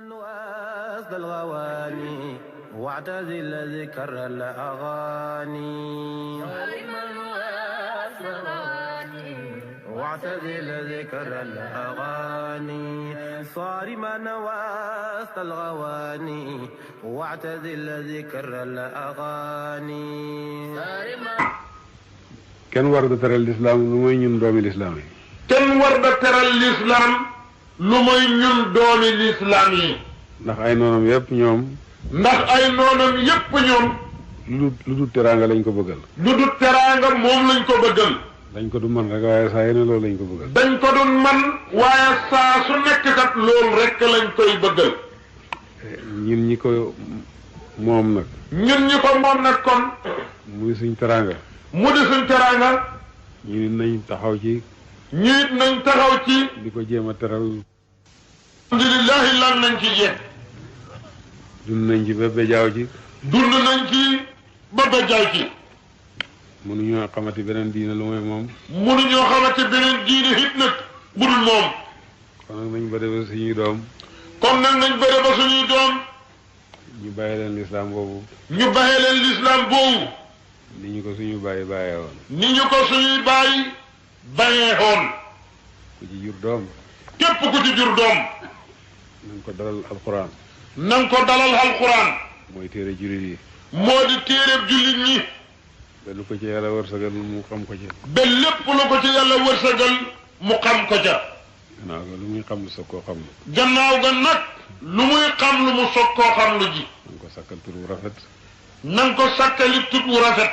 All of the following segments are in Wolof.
وأسد الغواني واعتزل ذكر الأغاني واعتزل ذكر الأغاني صارما وأسد الغواني واعتزل ذكر الأغاني kenn war da teral lislaam lu mooy ñun doomi lislaam yi. kenn war da teral lislaam lu mooy ñun doomi lislaam yi. ndax ay noonam yépp ñoom. ndax ay noonam yépp ñoom. lu dul teraanga lañ ko bëggal. lu dul teraanga moom lañ ko bëggal. dañ ko du man rek waaye saa yéene loolu lañ ko bëggal. dañ ko du man waaye saa su nekk kat loolu rek lañ koy bëggal. ñun ñi ko moom nag. ñun ñi ko moom nag kon. muy suñ teraanga. mu di suñ teraanga. ñu it nañ taxaw ci. ñu it nañ taxaw ci. di ko jéem a teral. alhamdulilah lan nañ ci jéem. dund nañ ci ba bejaaw ci. dund nañ ci ba bejaaw ci. mënuñoo xamati beneen diine lu mooy moom. mënuñoo xamati beneen diine it nag budul moom. kon nag nañ bëre ba suñuy doom. kon nag nañ bëre ba suñuy doom. ñu bàyyi leen lislaam boobu. ñu bàyyi leen lislaam boobu. ni ñu ko suñu bàyyi bàyyee woon. ni ñu ko suñuy bàyyi bàyyee woon. ku ci jur doom. képp ku ci jur doom. na nga ko dalal alquran. na nga ko dalal alquran. mooy téere jullit yi. moo di téereb jullit ñi. ba lu ko ci yàlla wërsëgal mu xam ko ci. ba lépp lu ko ci yàlla wërsëgal mu xam ko ca. gannaaw ga lu muy xam lu soog koo xam lu. gannaaw ga nag lu muy xam lu mu soog koo xam lu ji. na nga ko sakkal tur bu rafet. na nga ko sakkali tut wu rafet.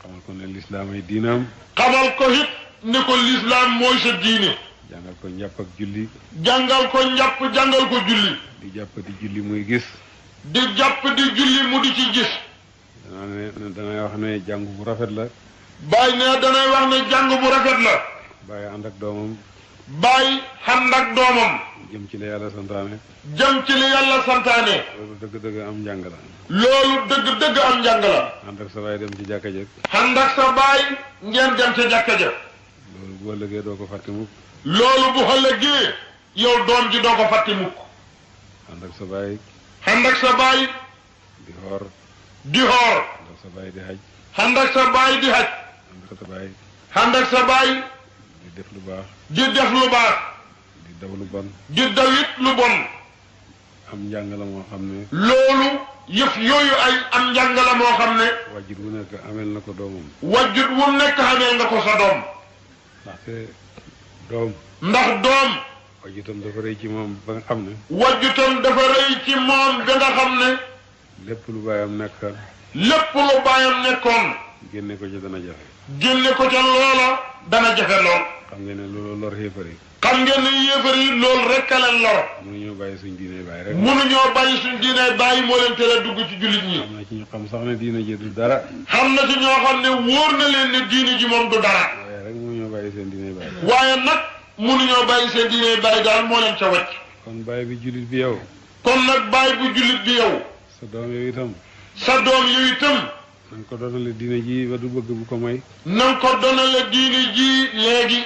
xamal ko ne lislaam ay diinaam. xamal ko it ne ko lislaam mooy sa diine. jàngal ko njàpp ak julli. jàngal ko njàpp jàngal ko julli. di jàpp di julli muy gis. di jàpp di julli mu di ci gis. danay wax ne jàng bu rafet la. Baay ne danay wax ne jàng bu rafet la. bàyyi ànd ak doomam. Baay ànd ak doomam. jëm ci la yàlla santaane. jëm ci li yàlla santaane. loolu dëgg-dëgg am njàng la. loolu dëgg-dëgg am njàng la. ànd ak sa baay dem ci jàkka ja. ànd ak sa baay ngeen dem ca jàkka ja. loolu bu ëllëgee doo ko fàtte mukk. loolu bu ëllëgee yow doom ji doo ko fàtte mukk. ànd ak sa baay. ànd ak sa baay. di xoor. di xoor. ànd ak sa baay di xaj. ànd ak sa baay di xaj. ànd ak sa baay. ànd ak sa baay. di def lu baax. di def lu baax. di daw lu bon. di dawit lu bon. am njàng la moo xam ne. loolu yëf yooyu ay am njàng la moo xam ne. wajjut wu nekk amel na ko doomam. wajjut wu nekk xamee nga ko sa doom. ndaxte doom. ndax doom. wajjutam dafa rëy ci moom ba nga xam ne. wajjutam dafa rëy ci moom ba nga xam ne. lépp lu baayam nekk. lépp lu baayam nekkoon. génne ko ci dana jafe. génne ko ca loola dana jafe lool. xam ngeen ne loolu lor xéefar yi. xam ngeen ne yéefar yi loolu rek a leen lor. mënuñoo bàyyi suñ diine bàyyi rek. mënuñoo bàyyi suñ diine bàyyi moo leen tere dugg ci jullit ñi. am na ci ñu xam sax ne diine ji du dara. xam na ci ñoo xam ne wóor na leen ne diine ji moom du dara. waaye rek mënuñoo bàyyi seen diine bàyyi. waaye nag mënuñoo bàyyi seen diine bàyyi daal moo leen ca wàcc. kon bàyyi bi jullit bi yow. kon nag bàyyi bu jullit bi yow. sa doom yow itam. sa doom yow itam. na nga ko doonale diine ji ba du bëgg bu ko may. na nga ko doonale diine ji léegi.